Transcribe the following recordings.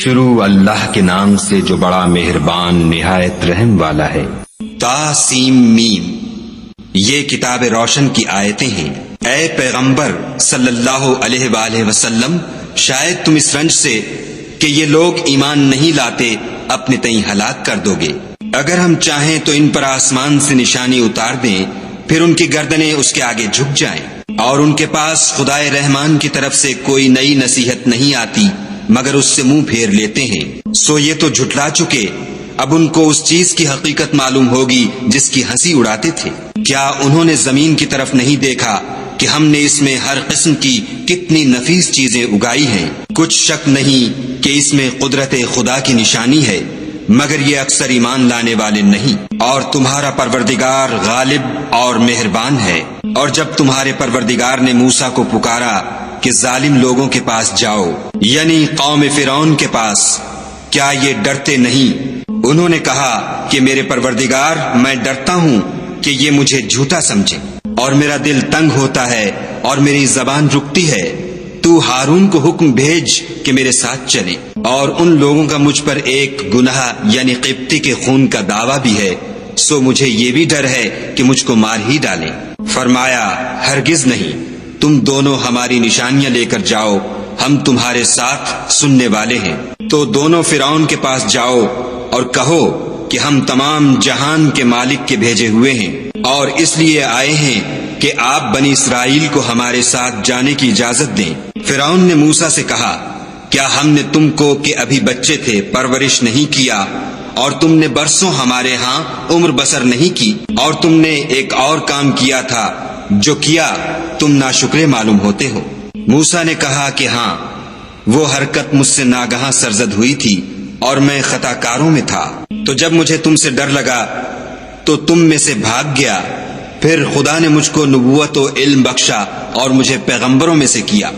شروع اللہ کے نام سے جو بڑا مہربان نہایت رحم والا ہے۔ تا سین میم، یہ کتاب روشن کی آیتیں ہیں۔ اے پیغمبر صلی اللہ علیہ وآلہ وسلم، شاید تم اس رنج سے کہ یہ لوگ ایمان نہیں لاتے اپنے تئیں ہلاک کر دو گے۔ اگر ہم چاہیں تو ان پر آسمان سے نشانی اتار دیں، پھر ان کی گردنیں اس کے آگے جھک جائیں، اور ان کے پاس خدائے رحمان کی طرف سے کوئی نئی نصیحت نہیں آتی مگر اس سے منہ پھیر لیتے ہیں۔ سو یہ تو جھٹلا چکے، اب ان کو اس چیز کی حقیقت معلوم ہوگی جس کی ہنسی اڑاتے تھے۔ کیا انہوں نے زمین کی طرف نہیں دیکھا کہ ہم نے اس میں ہر قسم کی کتنی نفیس چیزیں اگائی ہیں؟ کچھ شک نہیں کہ اس میں قدرت خدا کی نشانی ہے، مگر یہ اکثر ایمان لانے والے نہیں۔ اور تمہارا پروردگار غالب اور مہربان ہے۔ اور جب تمہارے پروردگار نے موسیٰ کو پکارا کہ ظالم لوگوں کے پاس جاؤ، یعنی قوم فرعون کے پاس، کیا یہ ڈرتے نہیں؟ انہوں نے کہا کہ میرے پروردگار، میں ڈرتا ہوں کہ یہ مجھے جھوٹا سمجھے، اور میرا دل تنگ ہوتا ہے اور میری زبان رکتی ہے۔ تو ہارون کو حکم بھیج کہ میرے ساتھ چلے، اور ان لوگوں کا مجھ پر ایک گناہ یعنی قبطی کے خون کا دعویٰ بھی ہے، سو مجھے یہ بھی ڈر ہے کہ مجھ کو مار ہی ڈالیں۔ فرمایا، ہرگز نہیں، تم دونوں ہماری نشانیاں لے کر جاؤ، ہم تمہارے ساتھ سننے والے ہیں۔ تو دونوں فرعون کے پاس جاؤ اور کہو کہ ہم تمام جہان کے مالک کے بھیجے ہوئے ہیں، اور اس لیے آئے ہیں کہ آپ بنی اسرائیل کو ہمارے ساتھ جانے کی اجازت دیں۔ فرعون نے موسیٰ سے کہا، کیا ہم نے تم کو کہ ابھی بچے تھے پرورش نہیں کیا، اور تم نے برسوں ہمارے ہاں عمر بسر نہیں کی، اور تم نے ایک اور کام کیا تھا جو کیا تم ناشکرے معلوم ہوتے ہو؟ موسیٰ نے کہا کہ ہاں، وہ حرکت مجھ سے ناگہاں سرزد ہوئی تھی اور میں خطا کاروں میں تھا۔ تو جب مجھے تم سے ڈر لگا تو تم میں سے بھاگ گیا، پھر خدا نے مجھ کو نبوت و علم بخشا اور مجھے پیغمبروں میں سے کیا۔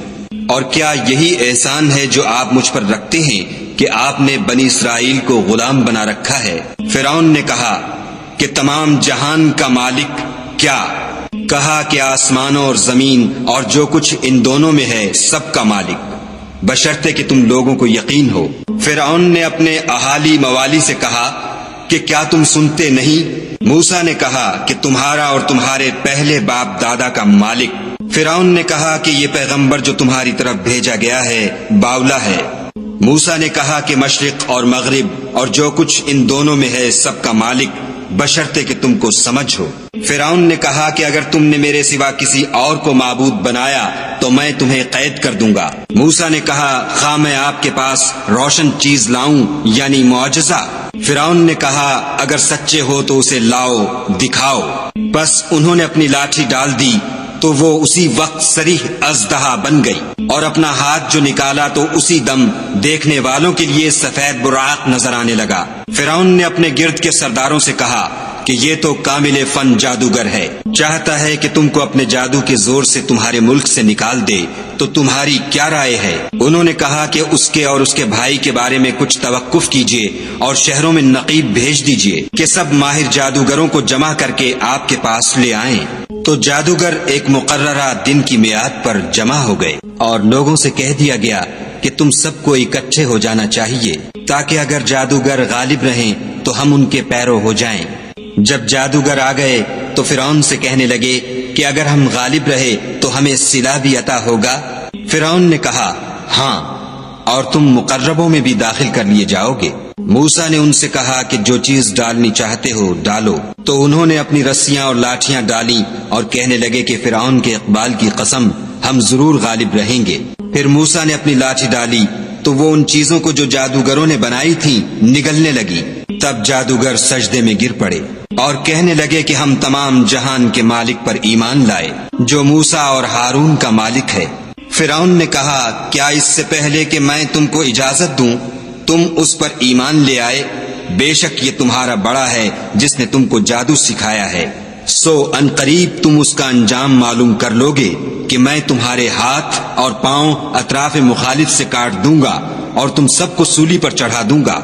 اور کیا یہی احسان ہے جو آپ مجھ پر رکھتے ہیں کہ آپ نے بنی اسرائیل کو غلام بنا رکھا ہے؟ فرعون نے کہا کہ تمام جہان کا مالک کیا؟ کہا کہ آسمانوں اور زمین اور جو کچھ ان دونوں میں ہے سب کا مالک، بشرطے کہ تم لوگوں کو یقین ہو۔ فرعون نے اپنے اہالی موالی سے کہا کہ کیا تم سنتے نہیں؟ موسیٰ نے کہا کہ تمہارا اور تمہارے پہلے باپ دادا کا مالک۔ فرعون نے کہا کہ یہ پیغمبر جو تمہاری طرف بھیجا گیا ہے باولا ہے۔ موسیٰ نے کہا کہ مشرق اور مغرب اور جو کچھ ان دونوں میں ہے سب کا مالک، بشرطے کہ تم کو سمجھ ہو۔ فرعون نے کہا کہ اگر تم نے میرے سوا کسی اور کو معبود بنایا تو میں تمہیں قید کر دوں گا۔ موسیٰ نے کہا، خواہ میں آپ کے پاس روشن چیز لاؤں یعنی معجزہ؟ فرعون نے کہا، اگر سچے ہو تو اسے لاؤ، دکھاؤ۔ بس انہوں نے اپنی لاٹھی ڈال دی تو وہ اسی وقت صریح اژدہا بن گئی، اور اپنا ہاتھ جو نکالا تو اسی دم دیکھنے والوں کے لیے سفید براق نظر آنے لگا۔ فرعون نے اپنے گرد کے سرداروں سے کہا کہ یہ تو کامل فن جادوگر ہے، چاہتا ہے کہ تم کو اپنے جادو کے زور سے تمہارے ملک سے نکال دے، تو تمہاری کیا رائے ہے؟ انہوں نے کہا کہ اس کے اور اس کے بھائی کے بارے میں کچھ توقف کیجیے اور شہروں میں نقیب بھیج دیجیے کہ سب ماہر جادوگروں کو جمع کر کے آپ کے پاس لے آئیں۔ تو جادوگر ایک مقررہ دن کی میعاد پر جمع ہو گئے، اور لوگوں سے کہہ دیا گیا کہ تم سب کو اکٹھے ہو جانا چاہیے، تاکہ اگر جادوگر غالب رہیں تو ہم ان کے پیرو ہو جائیں۔ جب جادوگر آ گئے تو فرعون سے کہنے لگے کہ اگر ہم غالب رہے تو ہمیں صلہ بھی عطا ہوگا؟ فرعون نے کہا، ہاں، اور تم مقربوں میں بھی داخل کر لیے جاؤ گے۔ موسیٰ نے ان سے کہا کہ جو چیز ڈالنی چاہتے ہو ڈالو۔ تو انہوں نے اپنی رسیاں اور لاٹھیاں ڈالیں اور کہنے لگے کہ فرعون کے اقبال کی قسم، ہم ضرور غالب رہیں گے۔ پھر موسیٰ نے اپنی لاٹھی ڈالی تو وہ ان چیزوں کو جو جادوگروں نے بنائی تھیں نگلنے لگی۔ تب جادوگر سجدے میں گر پڑے اور کہنے لگے کہ ہم تمام جہان کے مالک پر ایمان لائے جو موسیٰ اور ہارون کا مالک ہے۔ فرعون نے کہا، کیا اس سے پہلے کہ میں تم کو اجازت دوں تم اس پر ایمان لے آئے؟ بے شک یہ تمہارا بڑا ہے جس نے تم کو جادو سکھایا ہے، سو ان قریب تم اس کا انجام معلوم کر لوگے کہ میں تمہارے ہاتھ اور پاؤں اطراف مخالف سے کاٹ دوں گا اور تم سب کو سولی پر چڑھا دوں گا۔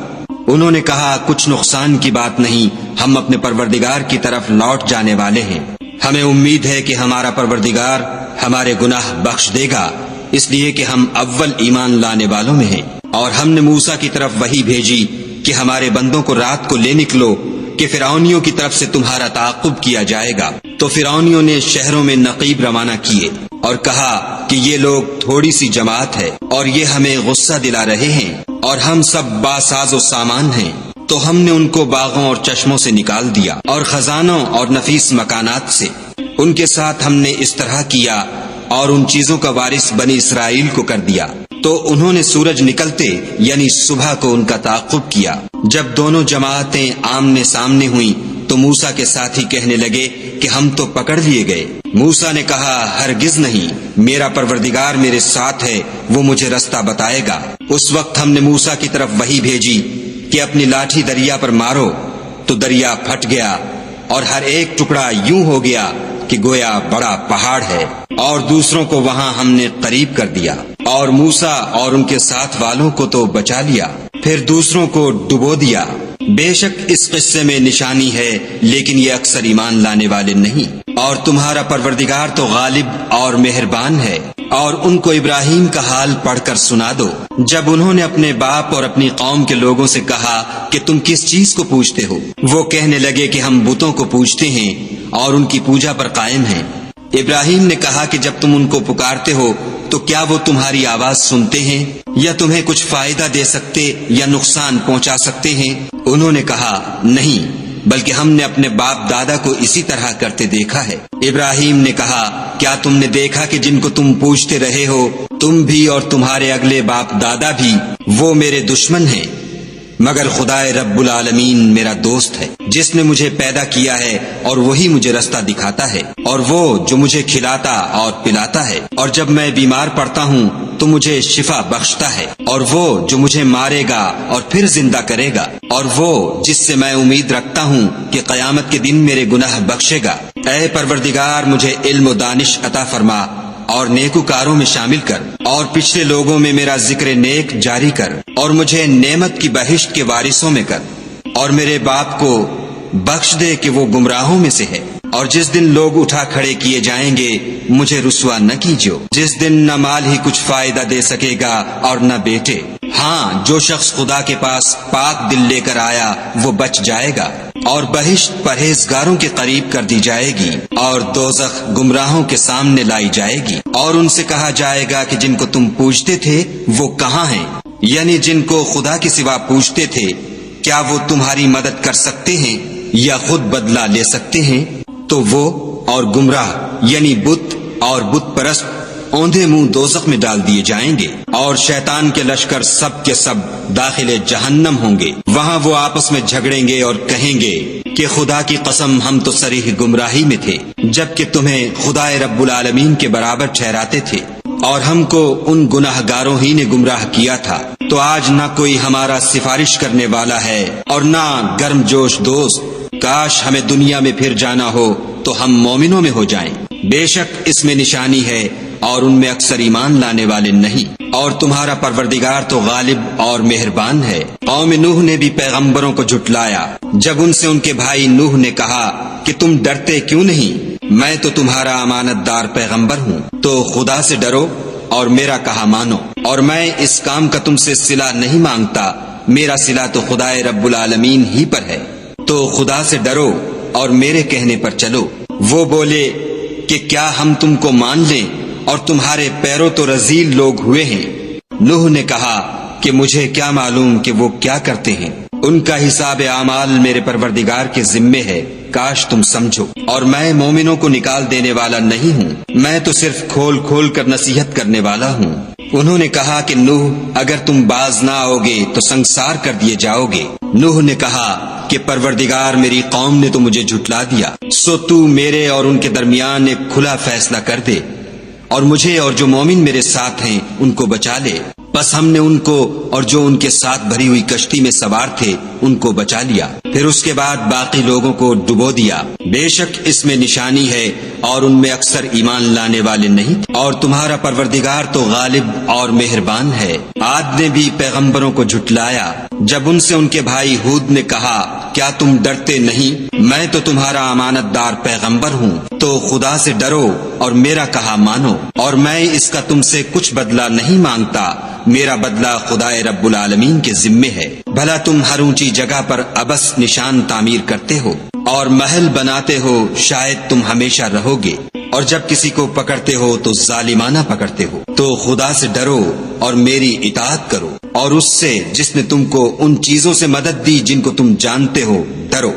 انہوں نے کہا، کچھ نقصان کی بات نہیں، ہم اپنے پروردگار کی طرف لوٹ جانے والے ہیں، ہمیں امید ہے کہ ہمارا پروردگار ہمارے گناہ بخش دے گا، اس لیے کہ ہم اول ایمان لانے والوں میں ہیں۔ اور ہم نے موسیٰ کی طرف وحی بھیجی کہ ہمارے بندوں کو رات کو لے نکلو کہ فرعونیوں کی طرف سے تمہارا تعاقب کیا جائے گا۔ تو فرعونیوں نے شہروں میں نقیب روانہ کیے اور کہا کہ یہ لوگ تھوڑی سی جماعت ہے اور یہ ہمیں غصہ دلا رہے ہیں اور ہم سب باساز و سامان ہیں۔ تو ہم نے ان کو باغوں اور چشموں سے نکال دیا اور خزانوں اور نفیس مکانات سے۔ ان کے ساتھ ہم نے اس طرح کیا اور ان چیزوں کا وارث بنی اسرائیل کو کر دیا۔ تو انہوں نے سورج نکلتے یعنی صبح کو ان کا تعاقب کیا۔ جب دونوں جماعتیں آمنے سامنے ہوئیں تو موسیٰ کے ساتھی کہنے لگے کہ ہم تو پکڑ لیے گئے۔ موسیٰ نے کہا ہرگز نہیں، میرا پروردگار میرے ساتھ ہے، وہ مجھے رستہ بتائے گا۔ اس وقت ہم نے موسیٰ کی طرف وحی بھیجی کہ اپنی لاٹھی دریا پر مارو، تو دریا پھٹ گیا اور ہر ایک ٹکڑا یوں ہو گیا کہ گویا بڑا پہاڑ ہے، اور دوسروں کو وہاں ہم نے قریب کر دیا، اور موسیٰ اور ان کے ساتھ والوں کو تو بچا لیا، پھر دوسروں کو ڈبو دیا۔ بے شک اس قصے میں نشانی ہے، لیکن یہ اکثر ایمان لانے والے نہیں۔ اور تمہارا پروردگار تو غالب اور مہربان ہے۔ اور ان کو ابراہیم کا حال پڑھ کر سنا دو، جب انہوں نے اپنے باپ اور اپنی قوم کے لوگوں سے کہا کہ تم کس چیز کو پوجتے ہو؟ وہ کہنے لگے کہ ہم بتوں کو پوجتے ہیں اور ان کی پوجا پر قائم ہیں۔ ابراہیم نے کہا کہ جب تم ان کو پکارتے ہو تو کیا وہ تمہاری آواز سنتے ہیں یا تمہیں کچھ فائدہ دے سکتے یا نقصان پہنچا سکتے ہیں؟ انہوں نے کہا نہیں، بلکہ ہم نے اپنے باپ دادا کو اسی طرح کرتے دیکھا ہے۔ ابراہیم نے کہا کیا تم نے دیکھا کہ جن کو تم پوجتے رہے ہو تم بھی اور تمہارے اگلے باپ دادا بھی، وہ میرے دشمن ہیں، مگر خدائے رب العالمین میرا دوست ہے، جس نے مجھے پیدا کیا ہے اور وہی مجھے رستہ دکھاتا ہے، اور وہ جو مجھے کھلاتا اور پلاتا ہے، اور جب میں بیمار پڑتا ہوں تو مجھے شفا بخشتا ہے، اور وہ جو مجھے مارے گا اور پھر زندہ کرے گا، اور وہ جس سے میں امید رکھتا ہوں کہ قیامت کے دن میرے گناہ بخشے گا۔ اے پروردگار مجھے علم و دانش عطا فرما اور نیکوکاروں میں شامل کر، اور پچھلے لوگوں میں میرا ذکر نیک جاری کر، اور مجھے نعمت کی بہشت کے وارثوں میں کر، اور میرے باپ کو بخش دے کہ وہ گمراہوں میں سے ہے۔ اور جس دن لوگ اٹھا کھڑے کیے جائیں گے مجھے رسوا نہ کیجو، جس دن نہ مال ہی کچھ فائدہ دے سکے گا اور نہ بیٹے۔ ہاں، جو شخص خدا کے پاس پاک دل لے کر آیا وہ بچ جائے گا، اور بہشت پرہیزگاروں کے قریب کر دی جائے گی، اور دوزخ گمراہوں کے سامنے لائی جائے گی۔ اور ان سے کہا جائے گا کہ جن کو تم پوجتے تھے وہ کہاں ہیں؟ یعنی جن کو خدا کے سوا پوجتے تھے، کیا وہ تمہاری مدد کر سکتے ہیں یا خود بدلہ لے سکتے ہیں؟ تو وہ اور گمراہ یعنی بت اور بت پرست اوندھے منہ دوزخ میں ڈال دیے جائیں گے، اور شیطان کے لشکر سب کے سب داخل جہنم ہوں گے۔ وہاں وہ آپس میں جھگڑیں گے اور کہیں گے کہ خدا کی قسم ہم تو صریح گمراہی میں تھے، جبکہ تمہیں خدائے رب العالمین کے برابر ٹھہراتے تھے، اور ہم کو ان گناہ گاروں ہی نے گمراہ کیا تھا۔ تو آج نہ کوئی ہمارا سفارش کرنے والا ہے اور نہ گرم جوش دوست۔ کاش ہمیں دنیا میں پھر جانا ہو تو ہم مومنوں میں ہو جائیں۔ بے شک اس میں نشانی ہے اور ان میں اکثر ایمان لانے والے نہیں۔ اور تمہارا پروردگار تو غالب اور مہربان ہے۔ قوم نوح نے بھی پیغمبروں کو جھٹلایا جب ان سے ان کے بھائی نوح نے کہا کہ تم ڈرتے کیوں نہیں؟ میں تو تمہارا امانت دار پیغمبر ہوں، تو خدا سے ڈرو اور میرا کہا مانو، اور میں اس کام کا تم سے صلہ نہیں مانگتا، میرا صلہ تو خدائے رب العالمین ہی پر ہے، تو خدا سے ڈرو اور میرے کہنے پر چلو۔ وہ بولے کہ کیا ہم تم کو مان لیں اور تمہارے پیروں تو رذیل لوگ ہوئے ہیں؟ نوح نے کہا کہ مجھے کیا معلوم کہ وہ کیا کرتے ہیں، ان کا حساب اعمال میرے پروردگار کے ذمے ہے، کاش تم سمجھو۔ اور میں مومنوں کو نکال دینے والا نہیں ہوں، میں تو صرف کھول کھول کر نصیحت کرنے والا ہوں۔ انہوں نے کہا کہ نوح اگر تم باز نہ آؤ گے تو سنسار کر دیے جاؤ گے۔ نوح نے کہا کہ پروردگار میری قوم نے تو مجھے جھٹلا دیا، سو تو میرے اور ان کے درمیان ایک کھلا فیصلہ کر دے، اور مجھے اور جو مومن میرے ساتھ ہیں ان کو بچا لے۔ بس ہم نے ان کو اور جو ان کے ساتھ بھری ہوئی کشتی میں سوار تھے ان کو بچا لیا، پھر اس کے بعد باقی لوگوں کو ڈبو دیا۔ بے شک اس میں نشانی ہے اور ان میں اکثر ایمان لانے والے نہیں۔ اور تمہارا پروردگار تو غالب اور مہربان ہے۔ عاد نے بھی پیغمبروں کو جھٹلایا جب ان سے ان کے بھائی ہود نے کہا کیا تم ڈرتے نہیں؟ میں تو تمہارا امانت دار پیغمبر ہوں، تو خدا سے ڈرو اور میرا کہا مانو، اور میں اس کا تم سے کچھ بدلہ نہیں مانگتا، میرا بدلہ خدائے رب العالمین کے ذمے ہے۔ بھلا تم ہر اونچی جگہ پر ابس نشان تعمیر کرتے ہو اور محل بناتے ہو، شاید تم ہمیشہ رہو گے، اور جب کسی کو پکڑتے ہو تو ظالمانہ پکڑتے ہو۔ تو خدا سے ڈرو اور میری اطاعت کرو، اور اس سے جس نے تم کو ان چیزوں سے مدد دی جن کو تم جانتے ہو ڈرو۔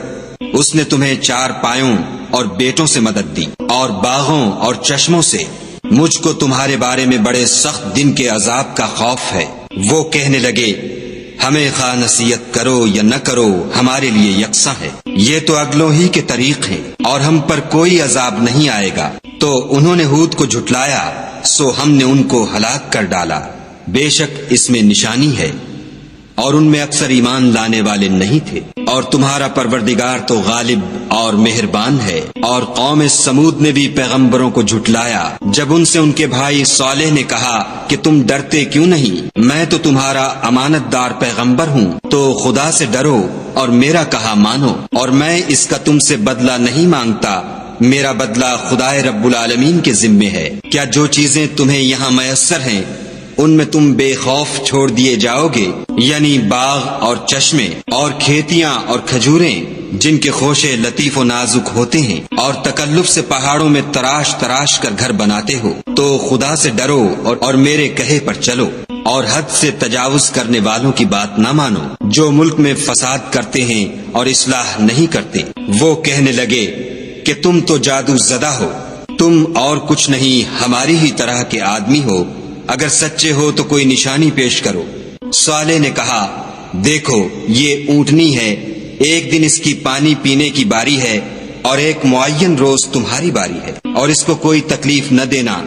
اس نے تمہیں 4 پایوں اور بیٹوں سے مدد دی، اور باغوں اور چشموں سے۔ مجھ کو تمہارے بارے میں بڑے سخت دن کے عذاب کا خوف ہے۔ وہ کہنے لگے ہمیں خواہ نصیحت کرو یا نہ کرو ہمارے لیے یکساں ہے، یہ تو اگلوں ہی کے طریق ہیں، اور ہم پر کوئی عذاب نہیں آئے گا۔ تو انہوں نے ہود کو جھٹلایا، سو ہم نے ان کو ہلاک کر ڈالا۔ بے شک اس میں نشانی ہے، اور ان میں اکثر ایمان لانے والے نہیں تھے۔ اور تمہارا پروردگار تو غالب اور مہربان ہے۔ اور قوم سمود نے بھی پیغمبروں کو جھٹلایا جب ان سے ان کے بھائی صالح نے کہا کہ تم ڈرتے کیوں نہیں، میں تو تمہارا امانت دار پیغمبر ہوں، تو خدا سے ڈرو اور میرا کہا مانو، اور میں اس کا تم سے بدلہ نہیں مانگتا، میرا بدلہ خدائے رب العالمین کے ذمے ہے۔ کیا جو چیزیں تمہیں یہاں میسر ہیں ان میں تم بے خوف چھوڑ دیے جاؤ گے، یعنی باغ اور چشمے اور کھیتیاں اور کھجوریں جن کے خوشے لطیف و نازک ہوتے ہیں، اور تکلف سے پہاڑوں میں تراش تراش کر گھر بناتے ہو، تو خدا سے ڈرو اور میرے کہے پر چلو، اور حد سے تجاوز کرنے والوں کی بات نہ مانو جو ملک میں فساد کرتے ہیں اور اصلاح نہیں کرتے۔ وہ کہنے لگے کہ تم تو جادو زدہ ہو، تم اور کچھ نہیں ہماری ہی طرح کے آدمی ہو، اگر سچے ہو تو کوئی نشانی پیش کرو۔ صالح نے کہا دیکھو یہ اونٹنی ہے، ایک دن اس کی پانی پینے کی باری ہے، اور ایک معین روز تمہاری باری ہے، اور اس کو کوئی تکلیف نہ دینا،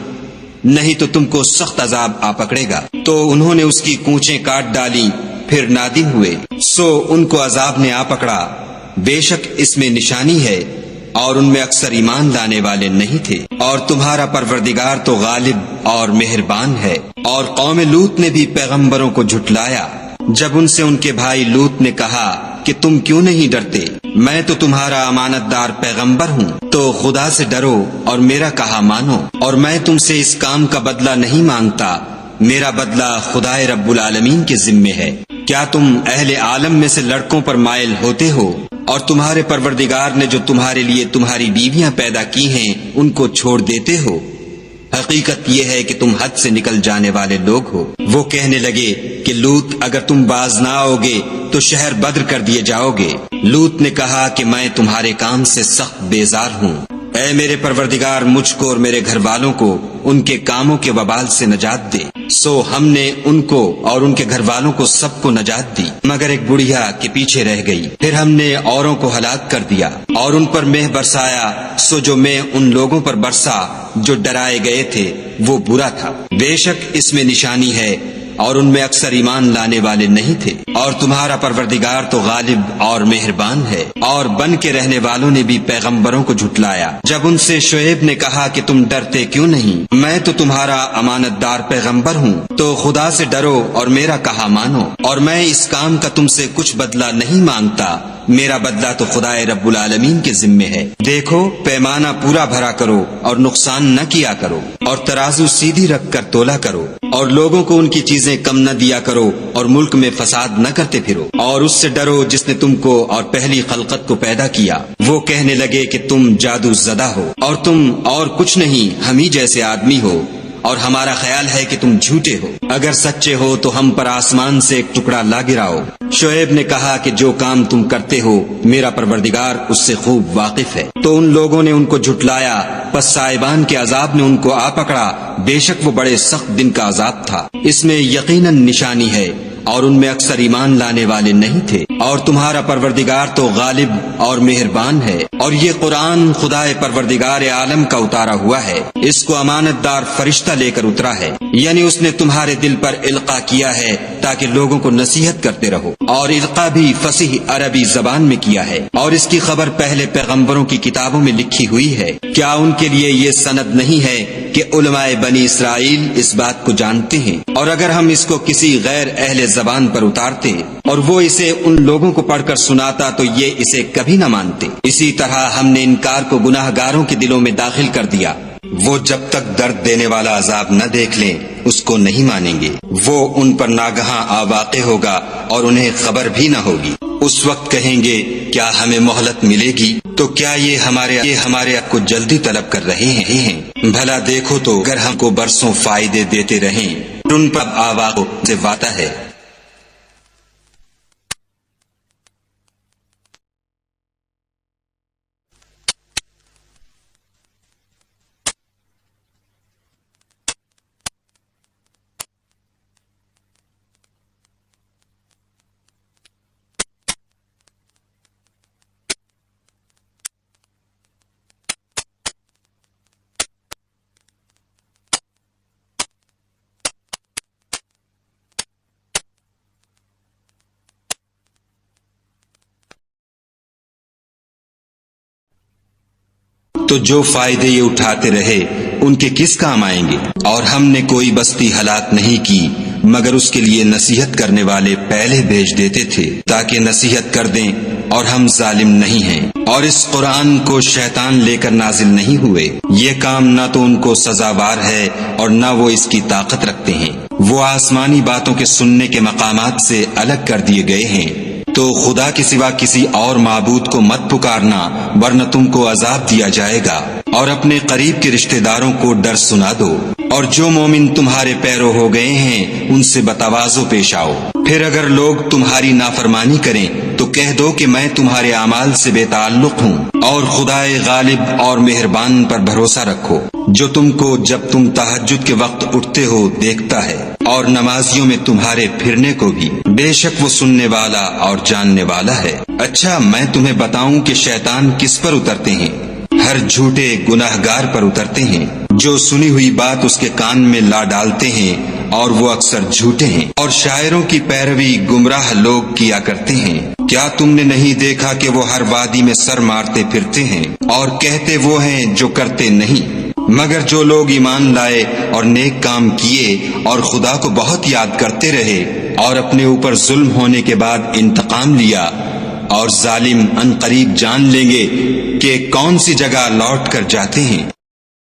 نہیں تو تم کو سخت عذاب آ پکڑے گا۔ تو انہوں نے اس کی کونچیں کاٹ ڈالی، پھر نادم ہوئے، سو ان کو عذاب نے آ پکڑا۔ بے شک اس میں نشانی ہے، اور ان میں اکثر ایمان لانے والے نہیں تھے۔ اور تمہارا پروردگار تو غالب اور مہربان ہے۔ اور قوم لوط نے بھی پیغمبروں کو جھٹلایا جب ان سے ان کے بھائی لوط نے کہا کہ تم کیوں نہیں ڈرتے، میں تو تمہارا امانت دار پیغمبر ہوں، تو خدا سے ڈرو اور میرا کہا مانو، اور میں تم سے اس کام کا بدلہ نہیں مانگتا، میرا بدلہ خدائے رب العالمین کے ذمے ہے۔ کیا تم اہل عالم میں سے لڑکوں پر مائل ہوتے ہو، اور تمہارے پروردگار نے جو تمہارے لیے تمہاری بیویاں پیدا کی ہیں ان کو چھوڑ دیتے ہو؟ حقیقت یہ ہے کہ تم حد سے نکل جانے والے لوگ ہو۔ وہ کہنے لگے کہ لوط اگر تم باز نہ آؤ گے تو شہر بدر کر دیے جاؤ گے۔ لوط نے کہا کہ میں تمہارے کام سے سخت بیزار ہوں، اے میرے پروردگار مجھ کو اور میرے گھر والوں کو ان کے کاموں کے وبال سے نجات دے۔ سو ہم نے ان کو اور ان کے گھر والوں کو سب کو نجات دی، مگر ایک بڑھیا کے پیچھے رہ گئی۔ پھر ہم نے اوروں کو ہلاک کر دیا اور ان پر مہ برسایا، سو جو مہ ان لوگوں پر برسا جو ڈرائے گئے تھے وہ برا تھا۔ بے شک اس میں نشانی ہے، اور ان میں اکثر ایمان لانے والے نہیں تھے۔ اور تمہارا پروردگار تو غالب اور مہربان ہے۔ اور بن کے رہنے والوں نے بھی پیغمبروں کو جھٹلایا جب ان سے شعیب نے کہا کہ تم ڈرتے کیوں نہیں، میں تو تمہارا امانت دار پیغمبر ہوں، تو خدا سے ڈرو اور میرا کہا مانو، اور میں اس کام کا تم سے کچھ بدلہ نہیں مانگتا، میرا بدلہ تو خدائے رب العالمین کے ذمے ہے۔ دیکھو پیمانہ پورا بھرا کرو اور نقصان نہ کیا کرو، اور ترازو سیدھی رکھ کر تولا کرو، اور لوگوں کو ان کی چیزیں کم نہ دیا کرو، اور ملک میں فساد نہ کرتے پھرو، اور اس سے ڈرو جس نے تم کو اور پہلی خلقت کو پیدا کیا۔ وہ کہنے لگے کہ تم جادو زدہ ہو، اور تم اور کچھ نہیں ہم ہی جیسے آدمی ہو، اور ہمارا خیال ہے کہ تم جھوٹے ہو، اگر سچے ہو تو ہم پر آسمان سے ایک ٹکڑا لا گراؤ۔ شعیب نے کہا کہ جو کام تم کرتے ہو میرا پروردگار اس سے خوب واقف ہے۔ تو ان لوگوں نے ان کو جھٹلایا، پس صاحبان کے عذاب نے ان کو آ پکڑا، بے شک وہ بڑے سخت دن کا عذاب تھا۔ اس میں یقیناً نشانی ہے، اور ان میں اکثر ایمان لانے والے نہیں تھے۔ اور تمہارا پروردگار تو غالب اور مہربان ہے۔ اور یہ قرآن خدائے پروردگار عالم کا اتارا ہوا ہے، اس کو امانت دار فرشتہ لے کر اترا ہے، یعنی اس نے تمہارے دل پر القاء کیا ہے تاکہ لوگوں کو نصیحت کرتے رہو، اور القاء بھی فصیح عربی زبان میں کیا ہے، اور اس کی خبر پہلے پیغمبروں کی کتابوں میں لکھی ہوئی ہے۔ کیا ان کے لیے یہ سند نہیں ہے کہ علماء بنی اسرائیل اس بات کو جانتے ہیں؟ اور اگر ہم اس کو کسی غیر اہل زبان پر اتارتے اور وہ اسے ان لوگوں کو پڑھ کر سناتا تو یہ اسے کبھی نہ مانتے۔ اسی طرح ہم نے انکار کو گناہ گاروں کے دلوں میں داخل کر دیا، وہ جب تک درد دینے والا عذاب نہ دیکھ لیں اس کو نہیں مانیں گے۔ وہ ان پر ناگہاں آواقع ہوگا اور انہیں خبر بھی نہ ہوگی۔ اس وقت کہیں گے کیا ہمیں مہلت ملے گی؟ تو کیا یہ ہمارے حق کو جلدی طلب کر رہے ہیں؟ بھلا دیکھو تو اگر ہم کو برسوں فائدے دیتے رہیں ان پر آواقع سے واتا ہے۔ تو جو فائدے یہ اٹھاتے رہے ان کے کس کام آئیں گے؟ اور ہم نے کوئی بستی ہلاک نہیں کی مگر اس کے لیے نصیحت کرنے والے پہلے بھیج دیتے تھے تاکہ نصیحت کر دیں، اور ہم ظالم نہیں ہیں۔ اور اس قرآن کو شیطان لے کر نازل نہیں ہوئے، یہ کام نہ تو ان کو سزاوار ہے اور نہ وہ اس کی طاقت رکھتے ہیں۔ وہ آسمانی باتوں کے سننے کے مقامات سے الگ کر دیے گئے ہیں۔ تو خدا کے سوا کسی اور معبود کو مت پکارنا ورنہ تم کو عذاب دیا جائے گا، اور اپنے قریب کے رشتہ داروں کو ڈر سنا دو، اور جو مومن تمہارے پیرو ہو گئے ہیں ان سے بتواضع پیش آؤ۔ پھر اگر لوگ تمہاری نافرمانی کریں تو کہہ دو کہ میں تمہارے اعمال سے بے تعلق ہوں، اور خدائے غالب اور مہربان پر بھروسہ رکھو جو تم کو جب تم تہجد کے وقت اٹھتے ہو دیکھتا ہے، اور نمازیوں میں تمہارے پھرنے کو بھی، بے شک وہ سننے والا اور جاننے والا ہے۔ اچھا میں تمہیں بتاؤں کہ شیطان کس پر اترتے ہیں؟ ہر جھوٹے گناہگار پر اترتے ہیں جو سنی ہوئی بات اس کے کان میں لا ڈالتے ہیں، اور وہ اکثر جھوٹے ہیں، اور شاعروں کی پیروی گمراہ لوگ کیا کرتے ہیں۔ کیا تم نے نہیں دیکھا کہ وہ ہر وادی میں سر مارتے پھرتے ہیں اور کہتے وہ ہیں جو کرتے نہیں؟ مگر جو لوگ ایمان لائے اور نیک کام کیے اور خدا کو بہت یاد کرتے رہے اور اپنے اوپر ظلم ہونے کے بعد انتقام لیا، اور ظالم ان قریب جان لیں گے کہ کون سی جگہ لوٹ کر جاتے ہیں۔